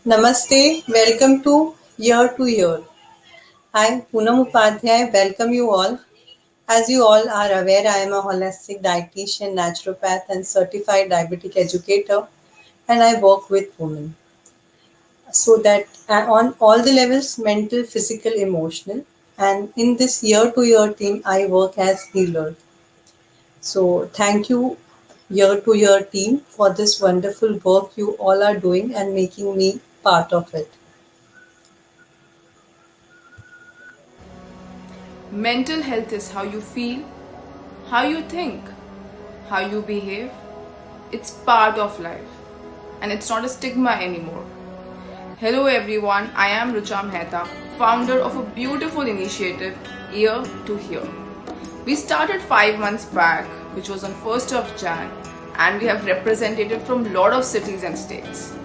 Namaste, welcome to Year. I'm Poonam Upadhyay, welcome you all. As you all are aware, I am a holistic dietitian, naturopath, and certified diabetic educator, and I work with women. So that on all the levels mental, physical, emotional. And in this year team, I work as healer. So thank you, year team, for this wonderful work you all are doing and making me part of it. Mental health is how you feel, how you think, how you behave. It's part of life and it's not a stigma anymore. Hello everyone, I am Rucha Mehta, founder of a beautiful initiative, Ear to Hear. We started 5 months back, which was on 1st of Jan, and we have representatives from lot of cities and states.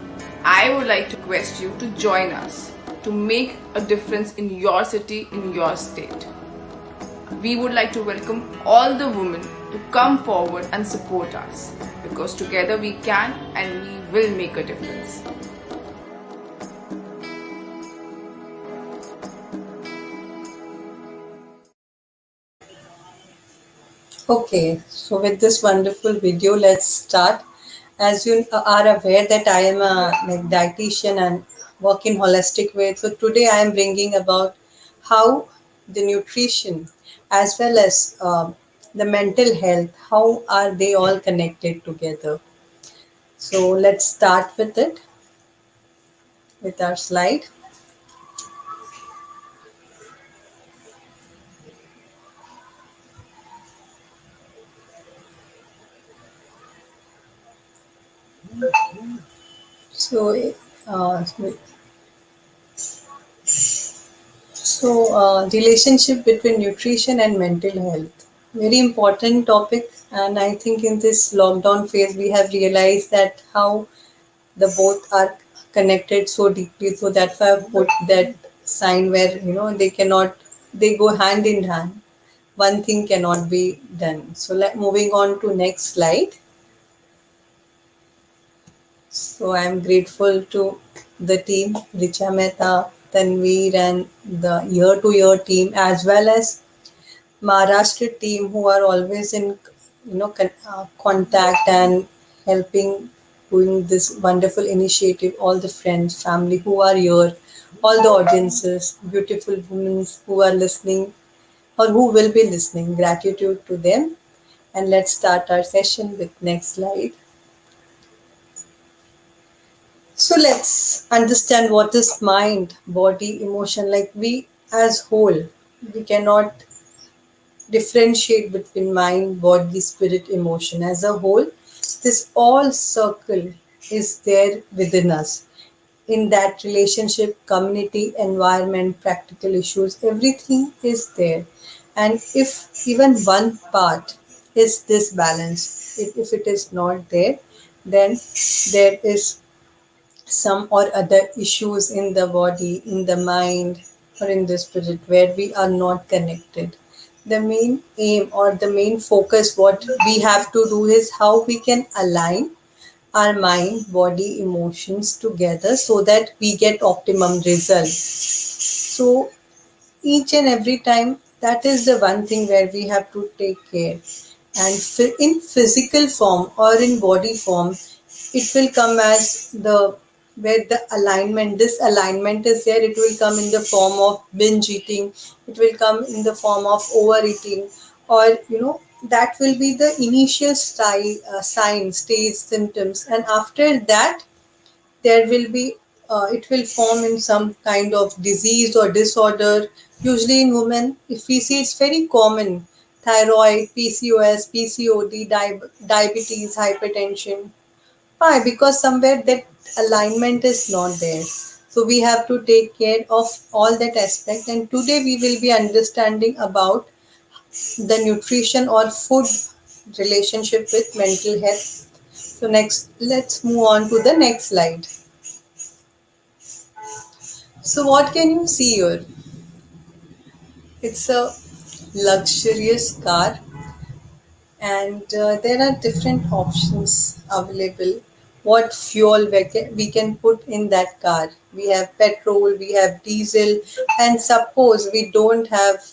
I would like to request you to join us to make a difference in your city, in your state. We would like to welcome all the women to come forward and support us because together we can and we will make a difference. Okay, so with this wonderful video, let's start. As you are aware that I am a dietitian and work in holistic way. So today I am bringing about how the nutrition as well as the mental health, how are they all connected together. So let's start with it with our slide. So uh, relationship between nutrition and mental health. Very important topic, and I think in this lockdown phase, we have realized that how the both are connected so deeply. So that's why I put that sign where they cannot, they go hand in hand. One thing cannot be done. So moving on to next slide. So I'm grateful to the team, Richa Mehta, Tanveer, and the year team, as well as Maharashtra team who are always in contact and helping doing this wonderful initiative. All the friends, family who are here, all the audiences, beautiful women who are listening or who will be listening. Gratitude to them. And let's start our session with next slide. So let's understand what is mind, body, emotion. Like we as whole, we cannot differentiate between mind, body, spirit, emotion. As a whole, this all circle is there within us. In that relationship, community, environment, practical issues, everything is there. And if even one part is disbalanced, if it is not there, then there is some or other issues in the body, in the mind, or in the spirit where we are not connected. The main aim or the main focus, what we have to do is how we can align our mind, body, emotions together so that we get optimum result. So each and every time, that is the one thing where we have to take care. And in physical form or in body form, it will come as the where the alignment, disalignment is there. It will come in the form of binge eating. It will come in the form of overeating, or that will be the initial sign, stage, symptoms, and after that there will be it will form in some kind of disease or disorder. Usually in women, if we see, it's very common: thyroid, PCOS, PCOD, diabetes, hypertension. Why? Because somewhere that alignment is not there. So we have to take care of all that aspect, and today we will be understanding about the nutrition or food relationship with mental health. So next, let's move on to the next slide. So what can you see here? It's a luxurious car, and there are different options available. what fuel we can put in that car. We have petrol, we have diesel, and suppose we don't have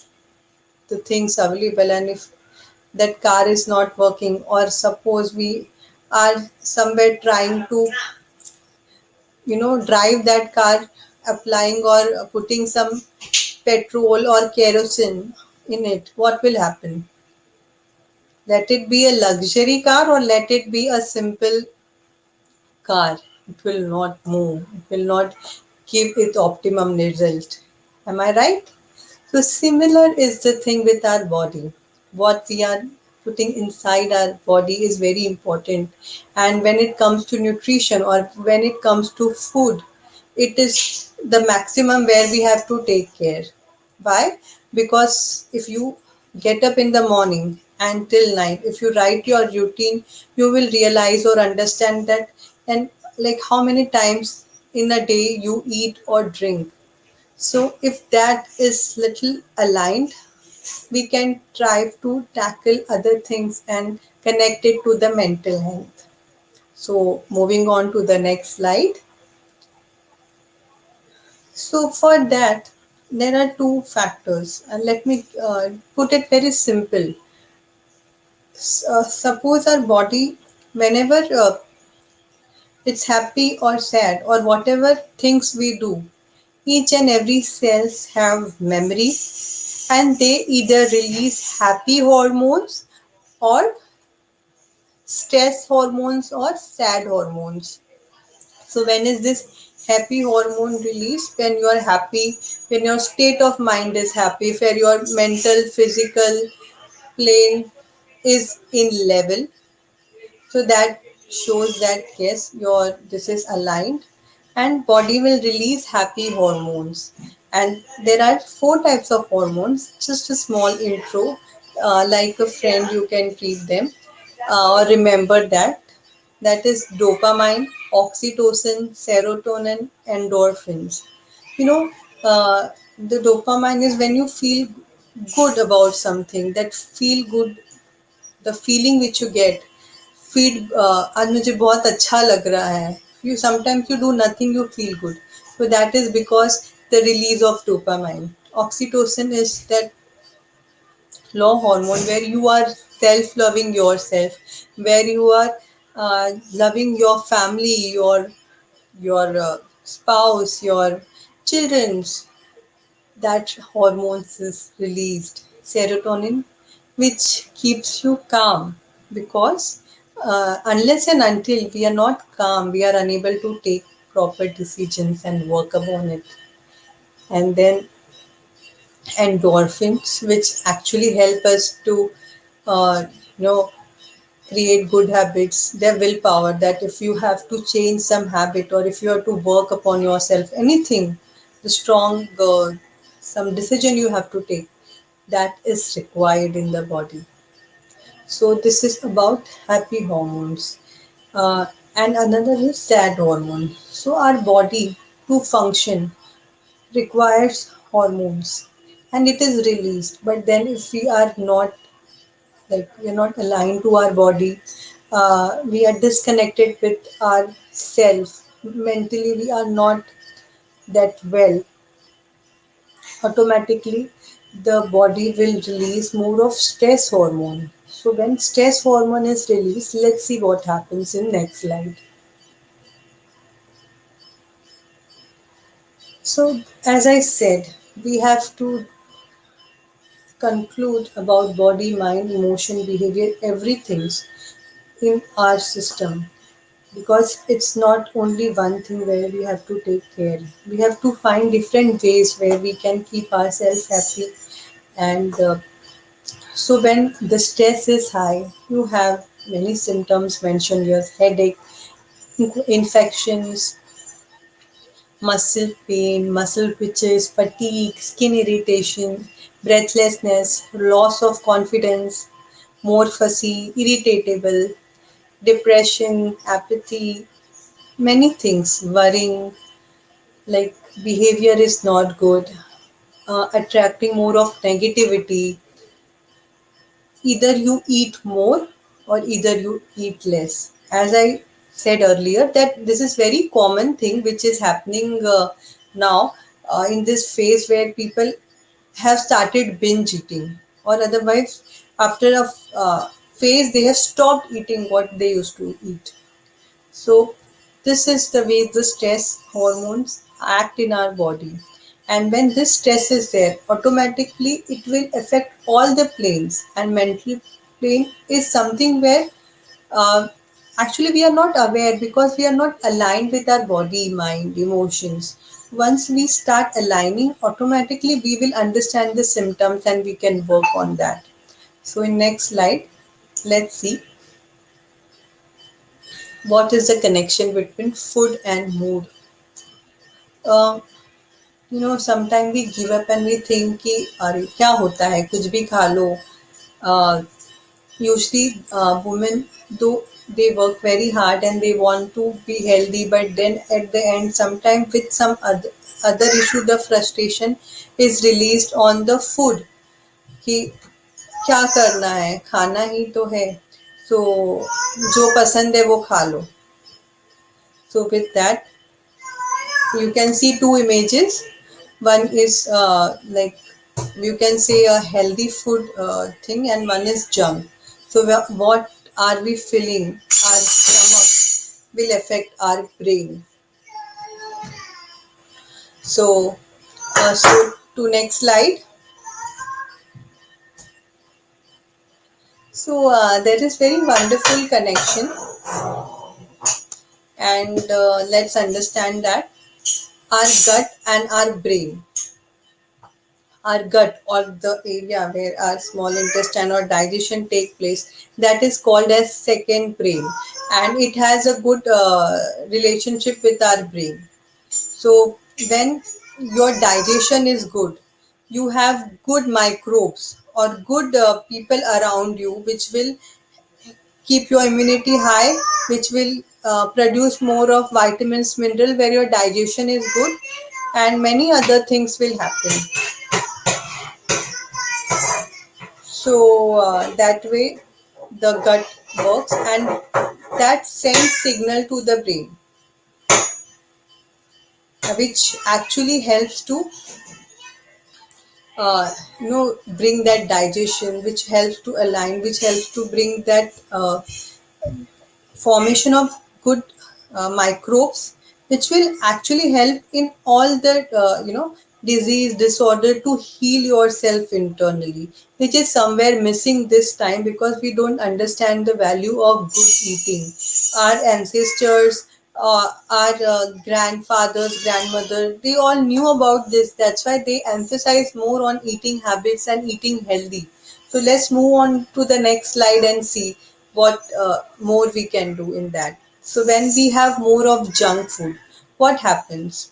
the things available, and if that car is not working, or suppose we are somewhere trying to drive that car, applying or putting some petrol or kerosene in it, what will happen? Let it be a luxury car or let it be a simple car, it will not move, it will not give it optimum result. Am I right? So similar is the thing with our body. What we are putting inside our body is very important. And when it comes to nutrition or when it comes to food, it is the maximum where we have to take care. Why? Because if you get up in the morning and till night, if you write your routine, you will realize or understand that, and like how many times in a day you eat or drink. So if that is little aligned, we can try to tackle other things and connect it to the mental health. So moving on to the next slide. So for that, there are two factors, and let me put it very simple. Suppose our body, whenever it's happy or sad or whatever things we do, each and every cells have memory, and they either release happy hormones or stress hormones or sad hormones. So when is this happy hormone released? When you are happy, when your state of mind is happy, where your mental, physical plane is in level. So that shows that yes, your this is aligned, and body will release happy hormones. And there are four types of hormones. Just a small intro, like a friend, you can treat them or remember that. That is dopamine, oxytocin, serotonin, endorphins. You know, the dopamine is when you feel good about something. That feel good, the feeling which you get, feed आज मुझे बहुत अच्छा लग रहा है, you sometimes you do nothing, you feel good. So that is because the release of dopamine. Oxytocin is that law hormone where you are self loving yourself, where you are loving your family, your spouse, your children's. That hormones is released. Serotonin, which keeps you calm, because unless and until we are not calm, we are unable to take proper decisions and work upon it. And then endorphins, which actually help us to uh, you know create good habits. Their willpower, that if you have to change some habit or if you have to work upon yourself, anything, the strong some decision you have to take, that is required in the body. So this is about happy hormones. uh, and another is sad hormone. So our body to function requires hormones, and it is released. But then if we are not, like we're not aligned to our body, we are disconnected with our self, mentally we are not that well, automatically the body will release more of stress hormone. So when stress hormone is released, let's see what happens in next slide. So as I said, we have to conclude about body, mind, emotion, behavior, everything in our system, because it's not only one thing where we have to take care. We have to find different ways where we can keep ourselves happy. And so when the stress is high, you have many symptoms mentioned here: headache, infections, muscle pain, muscle twitches, fatigue, skin irritation, breathlessness, loss of confidence, more fussy, irritable, depression, apathy, many things, worrying, like behavior is not good, attracting more of negativity. Either you eat more or either you eat less. As I said earlier, that this is very common thing which is happening now in this phase where people have started binge eating, or otherwise after a phase they have stopped eating what they used to eat. So, this is the way the stress hormones act in our body. And when this stress is there, automatically it will affect all the planes. And mental plane is something where uh, actually we are not aware because we are not aligned with our body, mind, emotions. Once we start aligning, automatically we will understand the symptoms and we can work on that. So, in next slide, let's see what is the connection between food and mood. uh, sometimes we give up and we think कि अरे क्या होता है कुछ भी खा लो. Usually women, though they work very hard and they want to be healthy, but then at the end sometimes with some other issue the frustration is released on the food कि क्या करना है, खाना ही तो है, so जो पसंद है वो खा लो. So with that, you can see two images. One is like you can say a healthy food thing, and one is junk. So what are we feeling? Our stomach will affect our brain. So to next slide. So there is very wonderful connection, and let's understand that our gut and our brain, our gut, or the area where our small intestine or digestion take place, that is called as second brain, and it has a good relationship with our brain. So when your digestion is good, you have good microbes or good people around you which will keep your immunity high, which will produce more of vitamins, mineral, where your digestion is good, and many other things will happen. So that way the gut works, and that sends signal to the brain, which actually helps to bring that digestion, which helps to align, which helps to bring that formation of good microbes, which will actually help in all the disease disorder to heal yourself internally, which is somewhere missing this time because we don't understand the value of good eating. Our ancestors, our grandfathers, grandmother, they all knew about this. That's why they emphasize more on eating habits and eating healthy. So let's move on to the next slide and see what more we can do in that. So when we have more of junk food, what happens?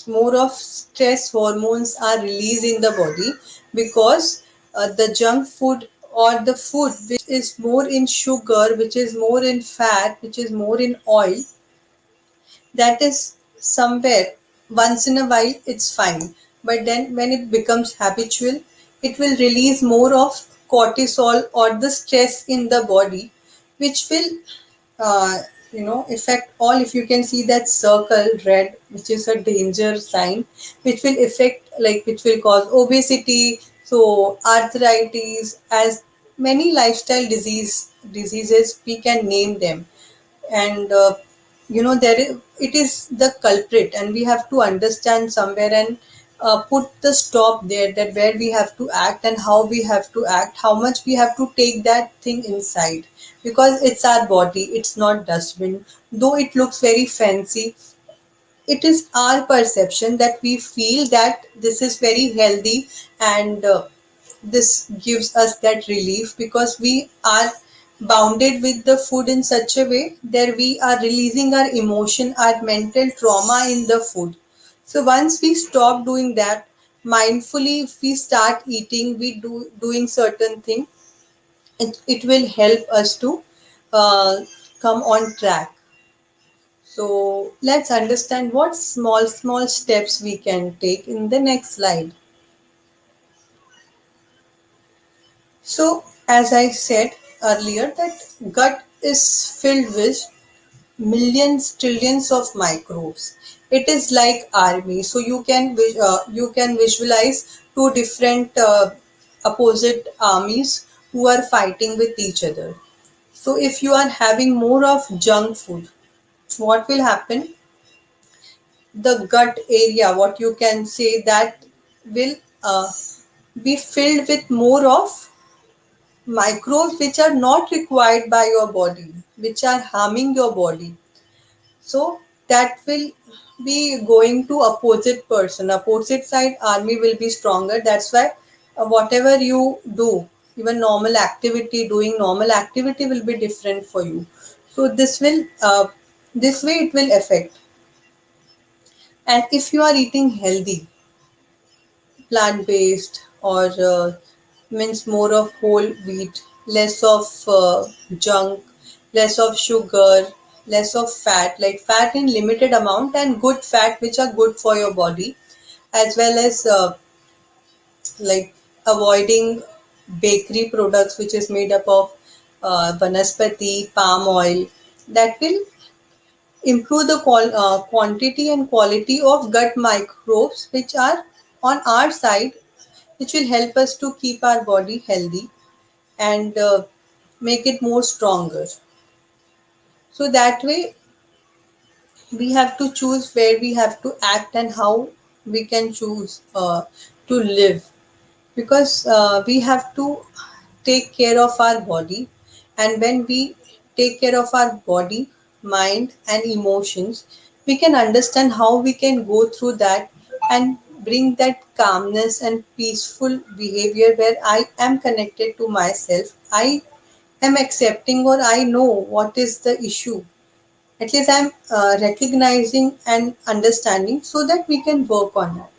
More of stress hormones are released in the body because the junk food or the food which is more in sugar, which is more in fat, which is more in oil, that is somewhere once in a while it's fine, but then when it becomes habitual, it will release more of cortisol or the stress in the body, which will uh, affect all. If you can see that circle red, which is a danger sign, which will affect, like which will cause obesity, so arthritis, as many lifestyle diseases we can name them. And there is, it is the culprit, and we have to understand somewhere and put the stop there, that where we have to act and how we have to act, how much we have to take that thing inside, because it's our body, it's not dustbin. Though it looks very fancy, it is our perception that we feel that this is very healthy, and this gives us that relief because we are bounded with the food in such a way that we are releasing our emotion, our mental trauma in the food. So once we stop doing that mindfully, if we start eating, we do doing certain thing, it will help us to uh, come on track. So let's understand what small steps we can take in the next slide. So as I said earlier, that gut is filled with millions, trillions of microbes. It is like army. So you can visualize two different opposite armies who are fighting with each other. So if you are having more of junk food, what will happen? The gut area, what you can say, that will be filled with more of microbes which are not required by your body, which are harming your body. So that will be going to opposite person. Opposite side army will be stronger. That's why whatever you do, even doing normal activity will be different for you. So this way it will affect. And if you are eating healthy, plant based, or means more of whole wheat, less of junk, less of sugar, less of fat, like fat in limited amount and good fat which are good for your body, as well as like avoiding bakery products which is made up of vanaspati, palm oil, that will improve the quantity and quality of gut microbes which are on our side, which will help us to keep our body healthy and make it more stronger. So that way we have to choose where we have to act and how we can choose to live, because we have to take care of our body. And when we take care of our body, mind and emotions, we can understand how we can go through that and bring that calmness and peaceful behavior where I am connected to myself, I am accepting, or I know what is the issue. At least I'm recognizing and understanding so that we can work on that.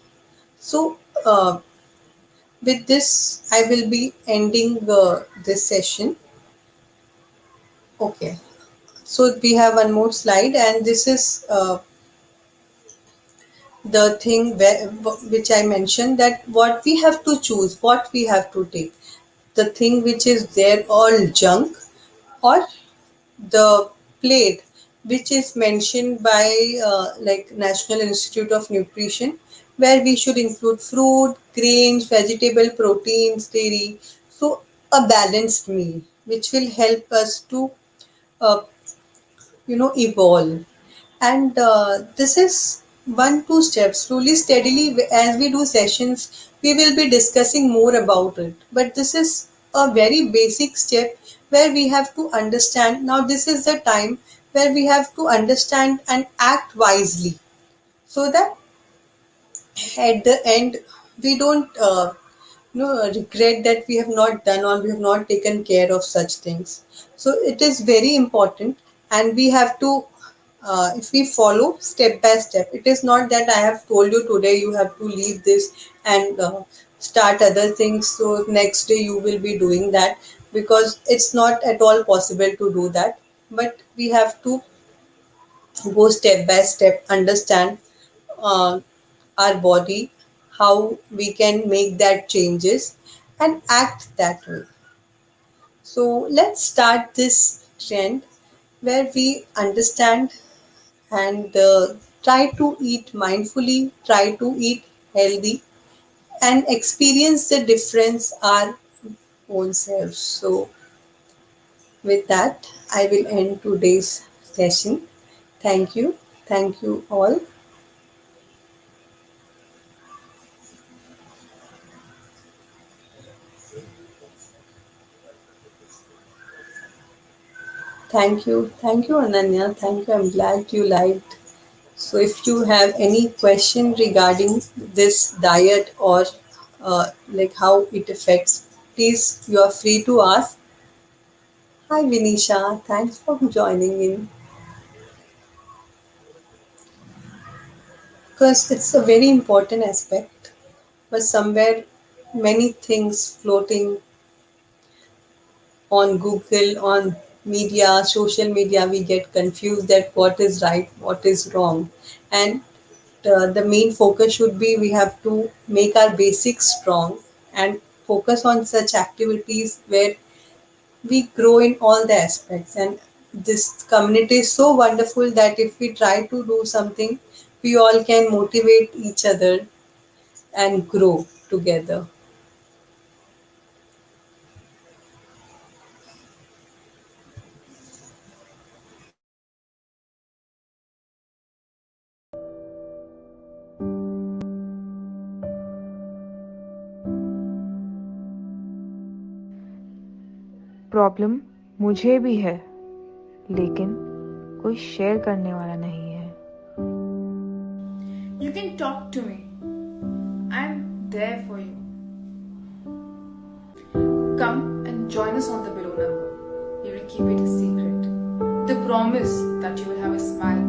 So with this, I will be ending this session. Okay. So we have one more slide, and this is the thing which I mentioned, that what we have to choose, what we have to take, the thing which is there all junk, or the plate which is mentioned by like National Institute of Nutrition, where we should include fruit, grains, vegetable, proteins, dairy. So a balanced meal which will help us to uh, evolve. And this is 1 2 steps, slowly steadily, as we do sessions we will be discussing more about it, but this is a very basic step where we have to understand. Now this is the time where we have to understand and act wisely, so that at the end we don't regret that we have not done or we have not taken care of such things. So it is very important, and we have to if we follow step by step. It is not that I have told you today you have to leave this and start other things, so next day you will be doing that, because it's not at all possible to do that. But we have to go step by step, understand uh, our body, how we can make that changes and act that way. So let's start this trend where we understand and try to eat mindfully, try to eat healthy, and experience the difference our own selves. So with that, I will end today's session. Thank you. Thank you all. Thank you. Thank you, Ananya. Thank you. I'm glad you liked. So, if you have any question regarding this diet or like how it affects, please, you are free to ask. Hi, Vinisha. Thanks for joining in, because it's a very important aspect. But somewhere, many things floating on Google, on media, social media, we get confused that what is right, what is wrong. And the main focus should be we have to make our basics strong and focus on such activities where we grow in all the aspects. And This community is so wonderful that if we try to do something, we all can motivate each other and grow together. Problem मुझे भी है, लेकिन कोई share करने वाला नहीं है। You can talk to me. I'm there for you. Come and join us on the below number. We will keep it a secret. The promise that you will have a smile